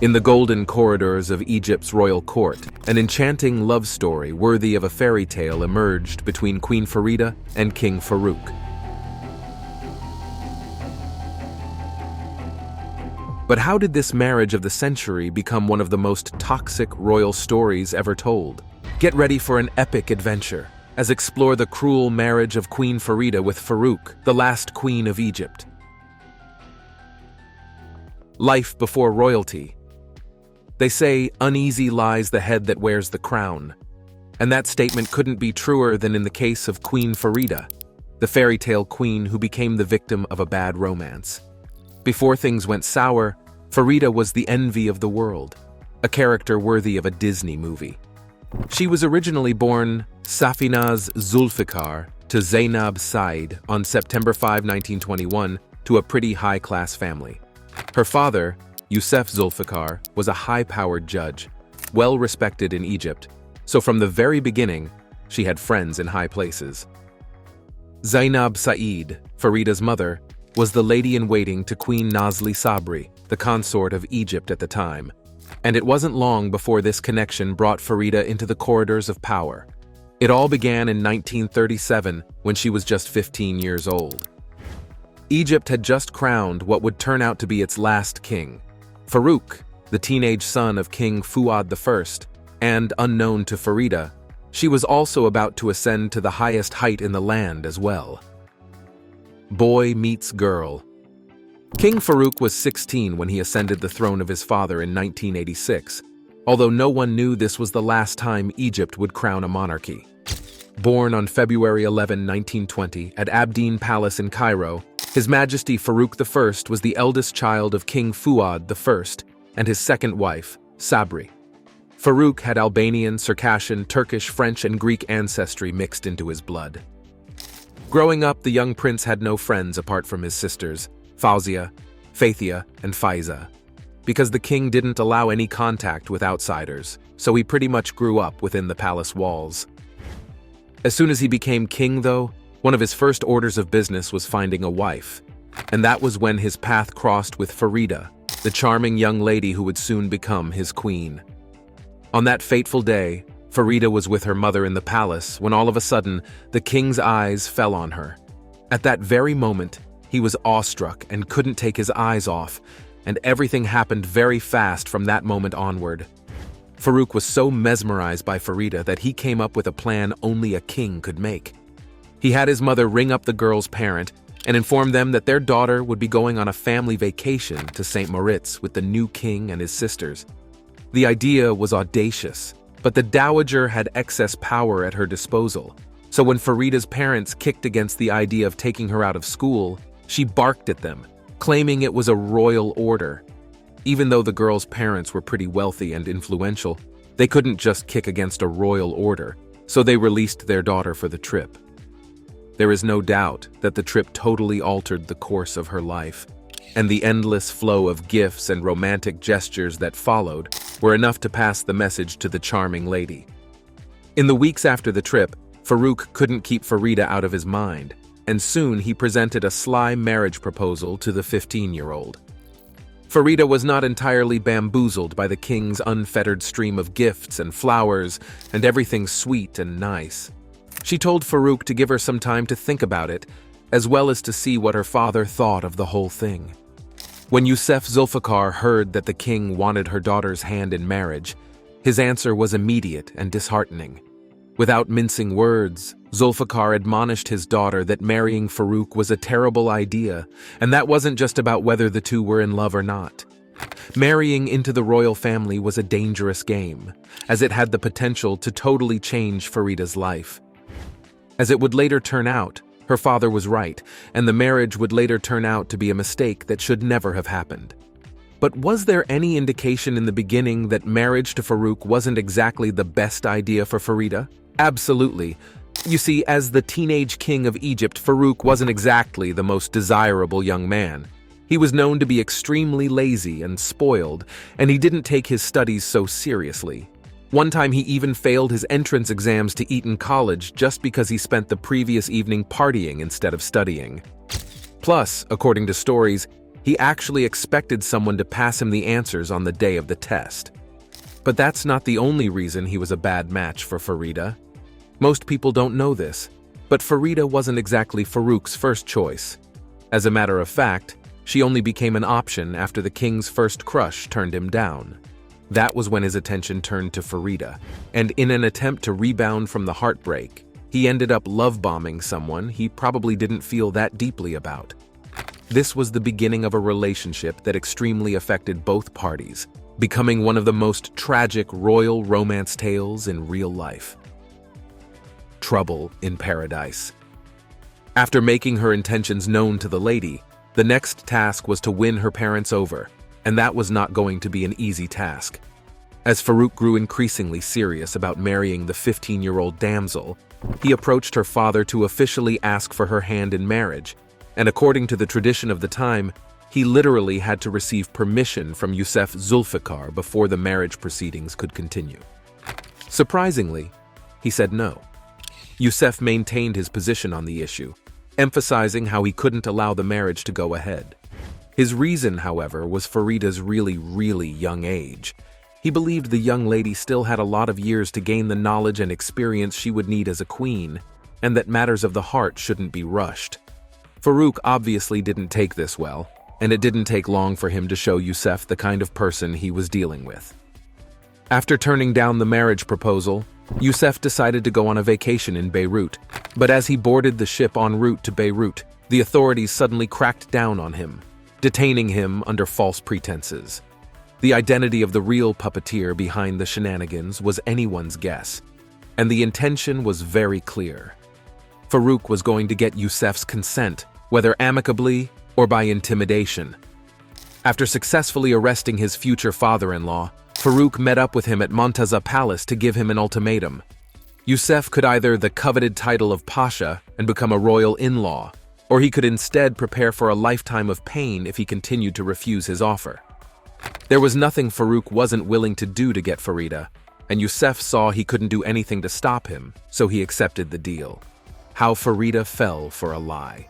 In the golden corridors of Egypt's royal court, an enchanting love story worthy of a fairy tale emerged between Queen Farida and King Farouk. But how did this marriage of the century become one of the most toxic royal stories ever told? Get ready for an epic adventure as explore the cruel marriage of Queen Farida with Farouk, the last queen of Egypt. Life before royalty. They say, uneasy lies the head that wears the crown. And that statement couldn't be truer than in the case of Queen Farida, the fairy tale queen who became the victim of a bad romance. Before things went sour, Farida was the envy of the world, a character worthy of a Disney movie. She was originally born Safinaz Zulfikar to Zainab Said on September 5, 1921, to a pretty high-class family. Her father, Youssef Zulfikar, was a high-powered judge, well-respected in Egypt, so from the very beginning, she had friends in high places. Zainab Said, Farida's mother, was the lady-in-waiting to Queen Nazli Sabri, the consort of Egypt at the time, and it wasn't long before this connection brought Farida into the corridors of power. It all began in 1937 when she was just 15 years old. Egypt had just crowned what would turn out to be its last king, Farouk, the teenage son of King Fuad I, and unknown to Farida, she was also about to ascend to the highest height in the land as well. Boy meets girl. King Farouk was 16 when he ascended the throne of his father in 1986, although no one knew this was the last time Egypt would crown a monarchy. Born on February 11, 1920, at Abdeen Palace in Cairo, His Majesty Farouk I was the eldest child of King Fuad I and his second wife, Sabri. Farouk had Albanian, Circassian, Turkish, French, and Greek ancestry mixed into his blood. Growing up, the young prince had no friends apart from his sisters, Fauzia, Faithia, and Faiza, because the king didn't allow any contact with outsiders, so he pretty much grew up within the palace walls. As soon as he became king, though, one of his first orders of business was finding a wife, and that was when his path crossed with Farida, the charming young lady who would soon become his queen. On that fateful day, Farida was with her mother in the palace when all of a sudden, the king's eyes fell on her. At that very moment, he was awestruck and couldn't take his eyes off, and everything happened very fast from that moment onward. Farouk was so mesmerized by Farida that he came up with a plan only a king could make. He had his mother ring up the girl's parent and inform them that their daughter would be going on a family vacation to St. Moritz with the new king and his sisters. The idea was audacious, but the dowager had excess power at her disposal, so when Farida's parents kicked against the idea of taking her out of school, she barked at them, claiming it was a royal order. Even though the girl's parents were pretty wealthy and influential, they couldn't just kick against a royal order, so they released their daughter for the trip. There is no doubt that the trip totally altered the course of her life, and the endless flow of gifts and romantic gestures that followed were enough to pass the message to the charming lady. In the weeks after the trip, Farouk couldn't keep Farida out of his mind, and soon he presented a sly marriage proposal to the 15-year-old. Farida was not entirely bamboozled by the king's unfettered stream of gifts and flowers and everything sweet and nice. She told Farouk to give her some time to think about it, as well as to see what her father thought of the whole thing. When Youssef Zulfikar heard that the king wanted her daughter's hand in marriage, his answer was immediate and disheartening. Without mincing words, Zulfikar admonished his daughter that marrying Farouk was a terrible idea, and that wasn't just about whether the two were in love or not. Marrying into the royal family was a dangerous game, as it had the potential to totally change Farida's life. As it would later turn out, her father was right, and the marriage would later turn out to be a mistake that should never have happened. But was there any indication in the beginning that marriage to Farouk wasn't exactly the best idea for Farida? Absolutely. You see, as the teenage king of Egypt, Farouk wasn't exactly the most desirable young man. He was known to be extremely lazy and spoiled, and he didn't take his studies so seriously. One time he even failed his entrance exams to Eton College just because he spent the previous evening partying instead of studying. Plus, according to stories, He actually expected someone to pass him the answers on the day of the test. But that's not the only reason he was a bad match for Farida. Most people don't know this, but Farida wasn't exactly Farouk's first choice. As a matter of fact, she only became an option after the king's first crush turned him down. That was when his attention turned to Farida, and in an attempt to rebound from the heartbreak, he ended up love-bombing someone he probably didn't feel that deeply about. This was the beginning of a relationship that extremely affected both parties, becoming one of the most tragic royal romance tales in real life. Trouble in Paradise. After making her intentions known to the lady, the next task was to win her parents over, and that was not going to be an easy task. As Farouk grew increasingly serious about marrying the 15-year-old damsel, he approached her father to officially ask for her hand in marriage, and according to the tradition of the time, he literally had to receive permission from Yusuf Zulfikar before the marriage proceedings could continue. Surprisingly, he said no. Yusuf maintained his position on the issue, emphasizing how he couldn't allow the marriage to go ahead. His reason, however, was Farida's really young age. He believed the young lady still had a lot of years to gain the knowledge and experience she would need as a queen, and that matters of the heart shouldn't be rushed. Farouk obviously didn't take this well, and it didn't take long for him to show Yusuf the kind of person he was dealing with. After turning down the marriage proposal, Yusuf decided to go on a vacation in Beirut, but as he boarded the ship en route to Beirut, the authorities suddenly cracked down on him, detaining him under false pretenses. The identity of the real puppeteer behind the shenanigans was anyone's guess, and the intention was very clear. Farouk was going to get Yusuf's consent, whether amicably or by intimidation. After successfully arresting his future father-in-law, Farouk met up with him at Montaza Palace to give him an ultimatum. Yusuf could either the coveted title of Pasha and become a royal in-law, or he could instead prepare for a lifetime of pain if he continued to refuse his offer. There was nothing Farouk wasn't willing to do to get Farida, and Yusuf saw he couldn't do anything to stop him, so he accepted the deal. How Farida fell for a lie.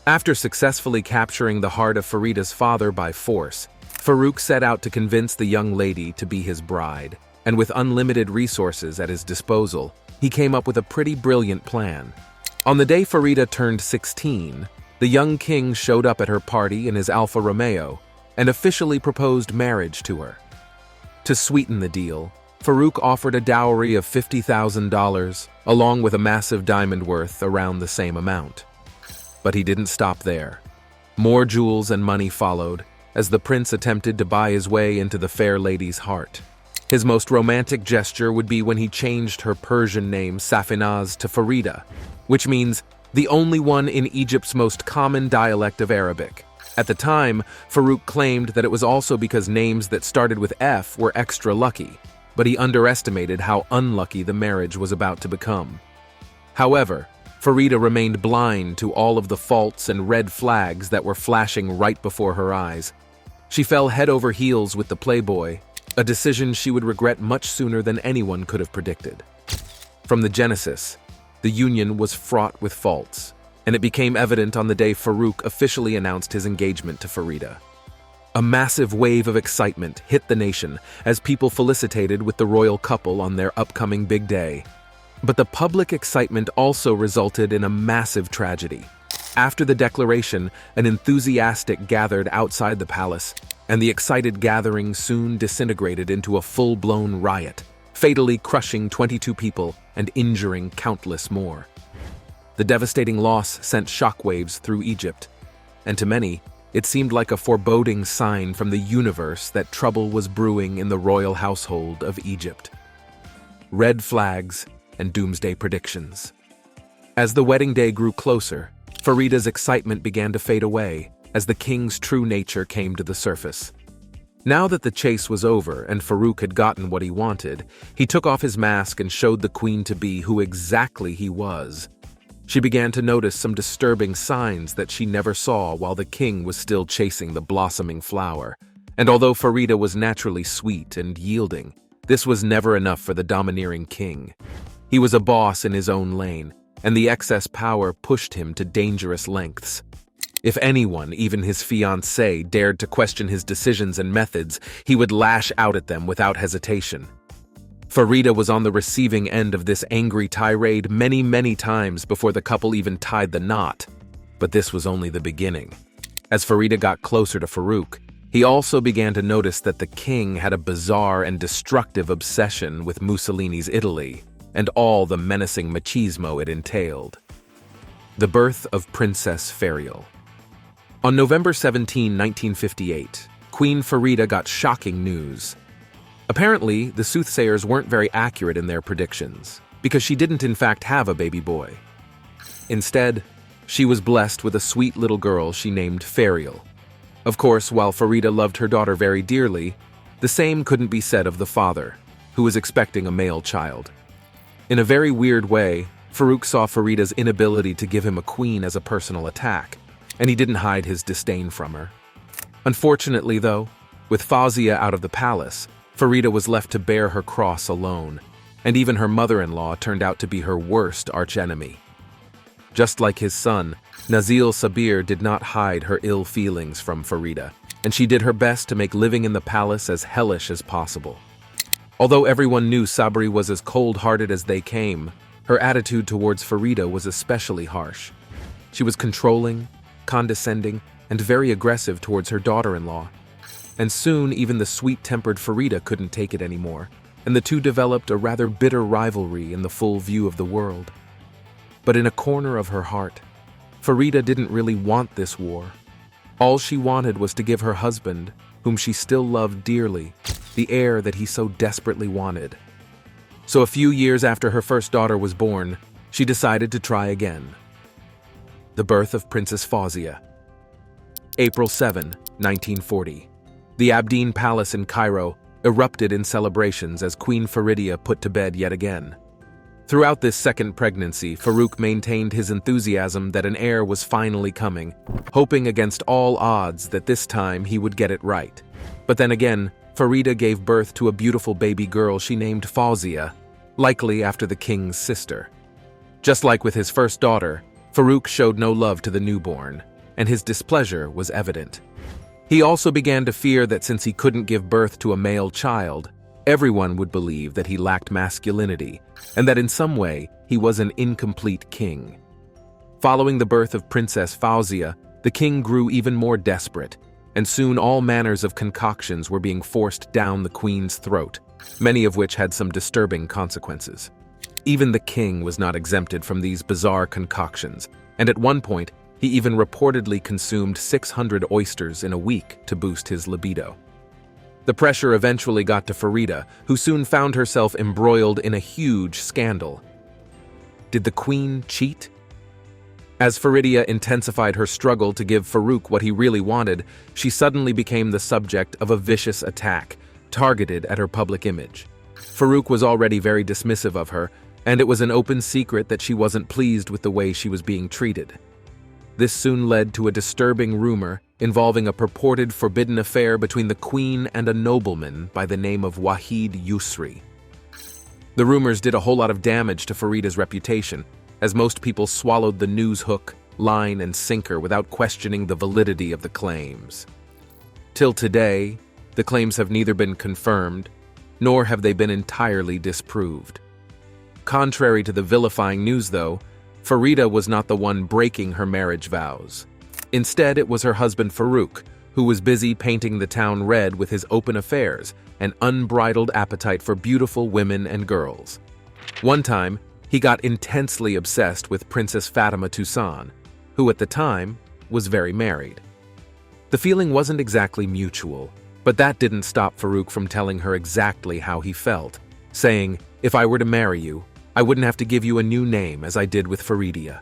After successfully capturing the heart of Farida's father by force, Farouk set out to convince the young lady to be his bride, and with unlimited resources at his disposal, he came up with a pretty brilliant plan. On the day Farida turned 16, the young king showed up at her party in his Alfa Romeo and officially proposed marriage to her. To sweeten the deal, Farouk offered a dowry of $50,000, along with a massive diamond worth around the same amount. But he didn't stop there. More jewels and money followed, as the prince attempted to buy his way into the fair lady's heart. His most romantic gesture would be when he changed her Persian name Safinaz to Farida, which means the only one in Egypt's most common dialect of Arabic. At the time, Farouk claimed that it was also because names that started with F were extra lucky, but he underestimated how unlucky the marriage was about to become. However, Farida remained blind to all of the faults and red flags that were flashing right before her eyes. She fell head over heels with the playboy, a decision she would regret much sooner than anyone could have predicted. From the genesis, the union was fraught with faults, and it became evident on the day Farouk officially announced his engagement to Farida. A massive wave of excitement hit the nation as people felicitated with the royal couple on their upcoming big day. But the public excitement also resulted in a massive tragedy. After the declaration, an enthusiastic gathered outside the palace, and the excited gathering soon disintegrated into a full-blown riot, fatally crushing 22 people and injuring countless more. The devastating loss sent shockwaves through Egypt, and to many, it seemed like a foreboding sign from the universe that trouble was brewing in the royal household of Egypt. Red flags and doomsday predictions. As the wedding day grew closer, Farida's excitement began to fade away as the king's true nature came to the surface. Now that the chase was over and Farouk had gotten what he wanted, he took off his mask and showed the queen-to-be who exactly he was. She began to notice some disturbing signs that she never saw while the king was still chasing the blossoming flower. And although Farida was naturally sweet and yielding, this was never enough for the domineering king. He was a boss in his own lane, and the excess power pushed him to dangerous lengths. If anyone, even his fiancée, dared to question his decisions and methods, he would lash out at them without hesitation. Farida was on the receiving end of this angry tirade many times before the couple even tied the knot. But this was only the beginning. As Farida got closer to Farouk, he also began to notice that the king had a bizarre and destructive obsession with Mussolini's Italy and all the menacing machismo it entailed. The birth of Princess Fairytale. On November 17, 1958, Queen Farida got shocking news. Apparently, the soothsayers weren't very accurate in their predictions, because she didn't in fact have a baby boy. Instead, she was blessed with a sweet little girl she named Fairytale. Of course, while Farida loved her daughter very dearly, the same couldn't be said of the father, who was expecting a male child. In a very weird way, Farouk saw Farida's inability to give him a queen as a personal attack, and he didn't hide his disdain from her. Unfortunately, though, with Fawzia out of the palace, Farida was left to bear her cross alone, and even her mother-in-law turned out to be her worst archenemy. Just like his son, Nazil Sabir did not hide her ill feelings from Farida, and she did her best to make living in the palace as hellish as possible. Although everyone knew Sabri was as cold-hearted as they came, her attitude towards Farida was especially harsh. She was controlling, condescending, and very aggressive towards her daughter-in-law. And soon even the sweet-tempered Farida couldn't take it anymore, and the two developed a rather bitter rivalry in the full view of the world. But in a corner of her heart, Farida didn't really want this war. All she wanted was to give her husband, whom she still loved dearly, the heir that he so desperately wanted. So a few years after her first daughter was born, she decided to try again. The birth of Princess Fawzia. April 7, 1940. The Abdeen Palace in Cairo erupted in celebrations as Queen Farida put to bed yet again. Throughout this second pregnancy, Farouk maintained his enthusiasm that an heir was finally coming, hoping against all odds that this time he would get it right. But then again, Farida gave birth to a beautiful baby girl she named Fawzia, likely after the king's sister. Just like with his first daughter, Farouk showed no love to the newborn, and his displeasure was evident. He also began to fear that since he couldn't give birth to a male child, everyone would believe that he lacked masculinity, and that in some way he was an incomplete king. Following the birth of Princess Fawzia, the king grew even more desperate, and soon all manners of concoctions were being forced down the queen's throat, many of which had some disturbing consequences. Even the king was not exempted from these bizarre concoctions, and at one point, he even reportedly consumed 600 oysters in a week to boost his libido. The pressure eventually got to Farida, who soon found herself embroiled in a huge scandal. Did the queen cheat? As Farida intensified her struggle to give Farouk what he really wanted, she suddenly became the subject of a vicious attack, targeted at her public image. Farouk was already very dismissive of her, and it was an open secret that she wasn't pleased with the way she was being treated. This soon led to a disturbing rumor involving a purported forbidden affair between the queen and a nobleman by the name of Wahid Yusri. The rumors did a whole lot of damage to Farida's reputation, as most people swallowed the news hook, line, and sinker without questioning the validity of the claims. Till today, the claims have neither been confirmed, nor have they been entirely disproved. Contrary to the vilifying news, though, Farida was not the one breaking her marriage vows. Instead, it was her husband Farouk, who was busy painting the town red with his open affairs and unbridled appetite for beautiful women and girls. One time, he got intensely obsessed with Princess Fatima Toussaint, who at the time was very married. The feeling wasn't exactly mutual, but that didn't stop Farouk from telling her exactly how he felt, saying, "If I were to marry you, I wouldn't have to give you a new name as I did with Farida."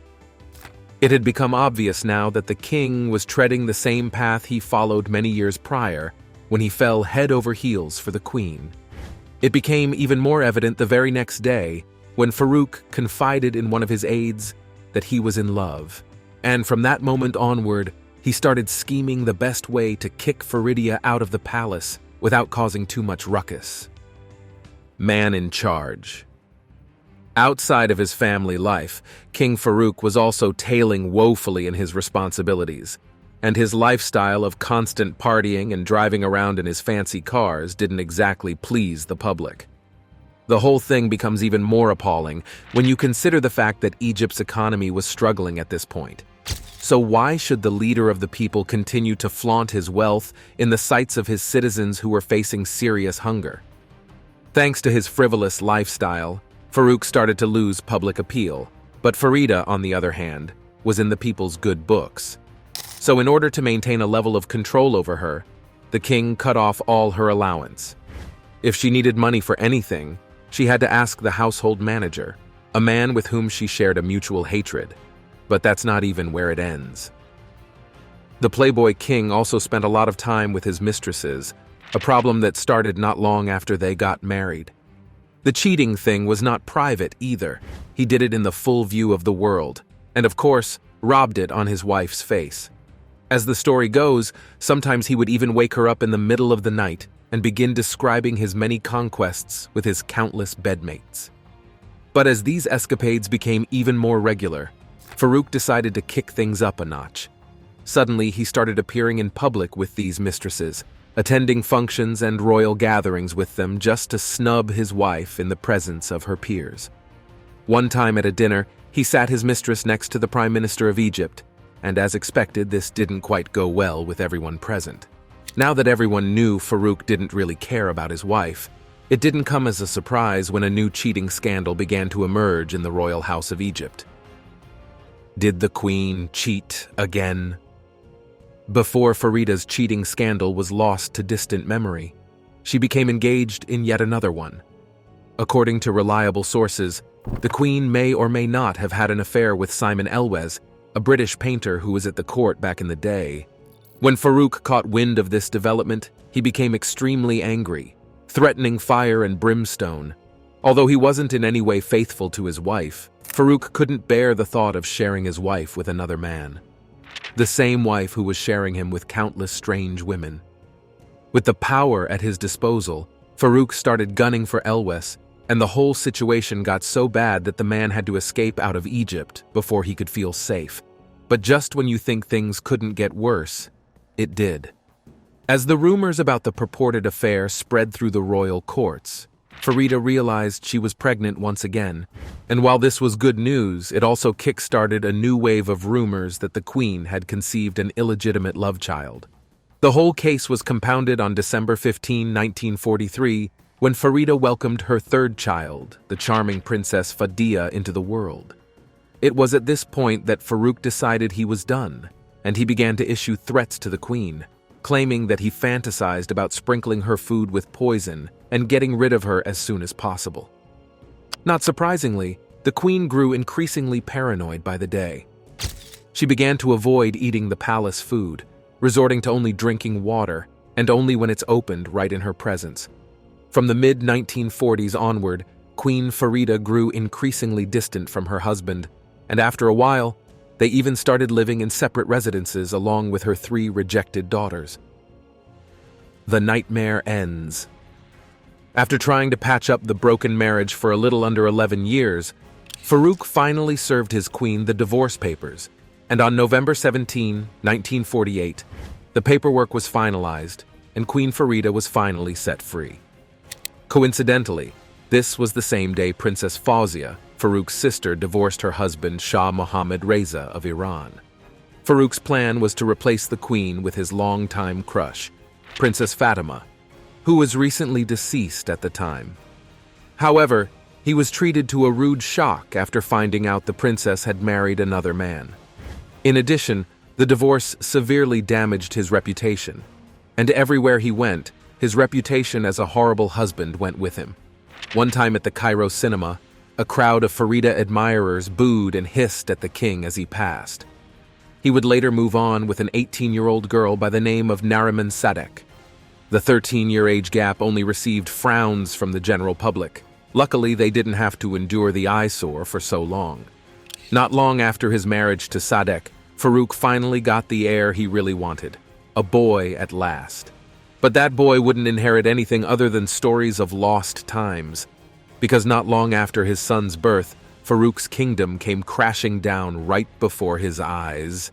It had become obvious now that the king was treading the same path he followed many years prior when he fell head over heels for the queen. It became even more evident the very next day when Farouk confided in one of his aides that he was in love. And from that moment onward, he started scheming the best way to kick Farida out of the palace without causing too much ruckus. Man in charge. Outside of his family life, King Farouk was also tailing woefully in his responsibilities. and his lifestyle of constant partying and driving around in his fancy cars didn't exactly please the public. The whole thing becomes even more appalling when you consider the fact that Egypt's economy was struggling at this point. So why should the leader of the people continue to flaunt his wealth in the sights of his citizens who were facing serious hunger? Thanks to his frivolous lifestyle, Farouk started to lose public appeal, but Farida, on the other hand, was in the people's good books. So in order to maintain a level of control over her, the king cut off all her allowance. If she needed money for anything, she had to ask the household manager, a man with whom she shared a mutual hatred. But that's not even where it ends. The Playboy King also spent a lot of time with his mistresses, a problem that started not long after they got married. The cheating thing was not private either. He did it in the full view of the world, and of course, robbed it on his wife's face. As the story goes, sometimes he would even wake her up in the middle of the night and begin describing his many conquests with his countless bedmates. But as these escapades became even more regular, Farouk decided to kick things up a notch. Suddenly, he started appearing in public with these mistresses, attending functions and royal gatherings with them just to snub his wife in the presence of her peers. One time at a dinner, he sat his mistress next to the Prime Minister of Egypt, and as expected, this didn't quite go well with everyone present. Now that everyone knew Farouk didn't really care about his wife, it didn't come as a surprise when a new cheating scandal began to emerge in the royal house of Egypt. Did the queen cheat again? Before Farida's cheating scandal was lost to distant memory, she became engaged in yet another one. According to reliable sources, the queen may or may not have had an affair with Simon Elwes, a British painter who was at the court back in the day. When Farouk caught wind of this development, he became extremely angry, threatening fire and brimstone. Although he wasn't in any way faithful to his wife, Farouk couldn't bear the thought of sharing his wife with another man. The same wife who was sharing him with countless strange women. With the power at his disposal, Farouk started gunning for Elwes, and the whole situation got so bad that the man had to escape out of Egypt before he could feel safe. But just when you think things couldn't get worse, it did. As the rumors about the purported affair spread through the royal courts, Farida realized she was pregnant once again, and while this was good news, it also kick-started a new wave of rumors that the queen had conceived an illegitimate love child. The whole case was compounded on December 15, 1943, when Farida welcomed her third child, the charming Princess Fadia, into the world. It was at this point that Farouk decided he was done, and he began to issue threats to the queen, claiming that he fantasized about sprinkling her food with poison and getting rid of her as soon as possible. Not surprisingly, the queen grew increasingly paranoid by the day. She began to avoid eating the palace food, resorting to only drinking water, and only when it's opened right in her presence. From the mid-1940s onward, Queen Farida grew increasingly distant from her husband, and after a while, they even started living in separate residences along with her 3 rejected daughters. The nightmare ends. After trying to patch up the broken marriage for a little under 11 years, Farouk finally served his queen the divorce papers, and on November 17, 1948, the paperwork was finalized, and Queen Farida was finally set free. Coincidentally, this was the same day Princess Fawzia, Farouk's sister, divorced her husband Shah Mohammad Reza of Iran. Farouk's plan was to replace the queen with his longtime crush, Princess Fatima, who was recently deceased at the time. However, he was treated to a rude shock after finding out the princess had married another man. In addition, the divorce severely damaged his reputation, and everywhere he went, his reputation as a horrible husband went with him. One time at the Cairo cinema, a crowd of Farida admirers booed and hissed at the king as he passed. He would later move on with an 18-year-old girl by the name of Nariman Sadek. The 13-year age gap only received frowns from the general public. Luckily, they didn't have to endure the eyesore for so long. Not long after his marriage to Sadek, Farouk finally got the heir he really wanted, a boy at last. But that boy wouldn't inherit anything other than stories of lost times, because not long after his son's birth, Farouk's kingdom came crashing down right before his eyes.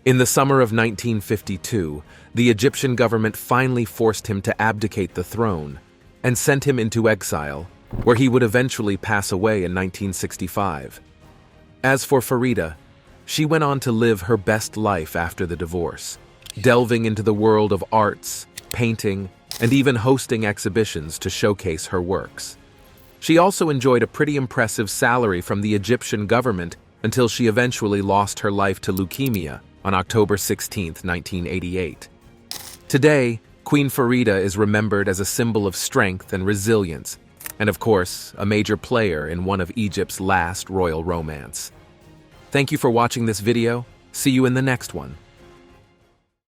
In the summer of 1952, the Egyptian government finally forced him to abdicate the throne and sent him into exile, where he would eventually pass away in 1965. As for Farida, she went on to live her best life after the divorce, delving into the world of arts, painting, and even hosting exhibitions to showcase her works. She also enjoyed a pretty impressive salary from the Egyptian government until she eventually lost her life to leukemia on October 16, 1988. Today, Queen Farida is remembered as a symbol of strength and resilience, and of course, a major player in one of Egypt's last royal romance. Thank you for watching this video. See you in the next one.